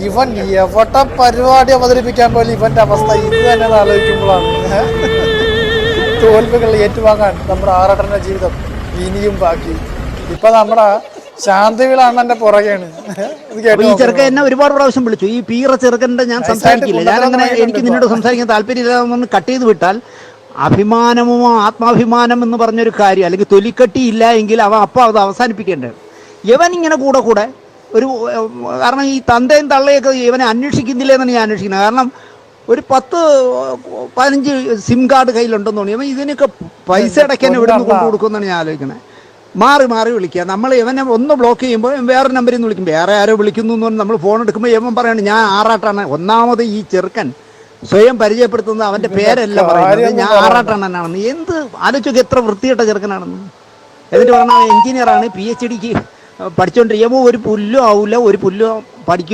ഇവൻ എവിടെ പരിപാടി അവതരിപ്പിക്കാൻ പോലും ഇവന്റെ അവസ്ഥ ഇത് തന്നെ ആലോചിക്കുമ്പോഴാണ് തോൽവികൾ ഏറ്റുവാങ്ങാൻ നമ്മുടെ ആറാട്ടന്റെ ജീവിതം ഇനിയും ബാക്കി. ഇപ്പൊ നമ്മുടെ ശാന്തിവിളാണ് എന്റെ പുറകെയാണ്. ഈ ചെറുക്കൻ എന്നെ ഒരുപാട് പ്രാവശ്യം വിളിച്ചു. ഈ പീറ ചെറുക്കൻ്റെ ഞാൻ സംസാരിക്കില്ല. ഞാനങ്ങനെ എനിക്ക് നിന്നോട് സംസാരിക്കാൻ താല്പര്യമില്ലാന്ന് കട്ട് ചെയ്ത് വിട്ടാൽ അഭിമാനമോ ആത്മാഭിമാനം എന്ന് പറഞ്ഞൊരു കാര്യം അല്ലെങ്കിൽ തൊലിക്കട്ടി ഇല്ല എങ്കിൽ അവൻ അപ്പം അത് അവസാനിപ്പിക്കേണ്ടത്. ഇവൻ ഇങ്ങനെ കൂടെ ഒരു കാരണം ഈ തന്തയും തള്ളയൊക്കെ ഇവനെ അന്വേഷിക്കുന്നില്ല എന്നാണ് ഞാൻ അന്വേഷിക്കുന്നത്. കാരണം ഒരു 10-15 സിം കാർഡ് കയ്യിലുണ്ടെന്ന് തോന്നി. ഇവൻ ഇതിനൊക്കെ പൈസ അടയ്ക്കാൻ എവിടെ നിന്ന് കൊണ്ടു കൊടുക്കുമെന്നാണ് ഞാൻ ആലോചിക്കുന്നത്. മാറി വിളിക്കുക. നമ്മൾ ഇവനെ ഒന്ന് ബ്ലോക്ക് ചെയ്യുമ്പോൾ വേറെ നമ്പറിൽ നിന്ന് വിളിക്കും. വേറെ ആരോ വിളിക്കുന്നു എന്ന് പറഞ്ഞ് നമ്മൾ ഫോൺ എടുക്കുമ്പോൾ ഇവൻ പറയാണ് ഞാൻ ആറാട്ടാണ്. ഒന്നാമത് ഈ ചെറുക്കൻ സ്വയം പരിചയപ്പെടുത്തുന്നത് അവൻ്റെ പേരല്ല പറയുന്നത്, ഞാൻ ആറാട്ടണ്ണനാണെന്ന്. എന്ത് ആലോചിച്ചൊക്കെ എത്ര വൃത്തികെട്ട ചെറുക്കനാണെന്ന്. എന്നിട്ട് പറഞ്ഞാൽ എഞ്ചിനീയറാണ്, PhDക്ക് പഠിച്ചുകൊണ്ടിരിക്കുമ്പോൾ ഒരു പുല്ലും ആവില്ല, ഒരു പുല്ലും പഠിക്കുന്നു.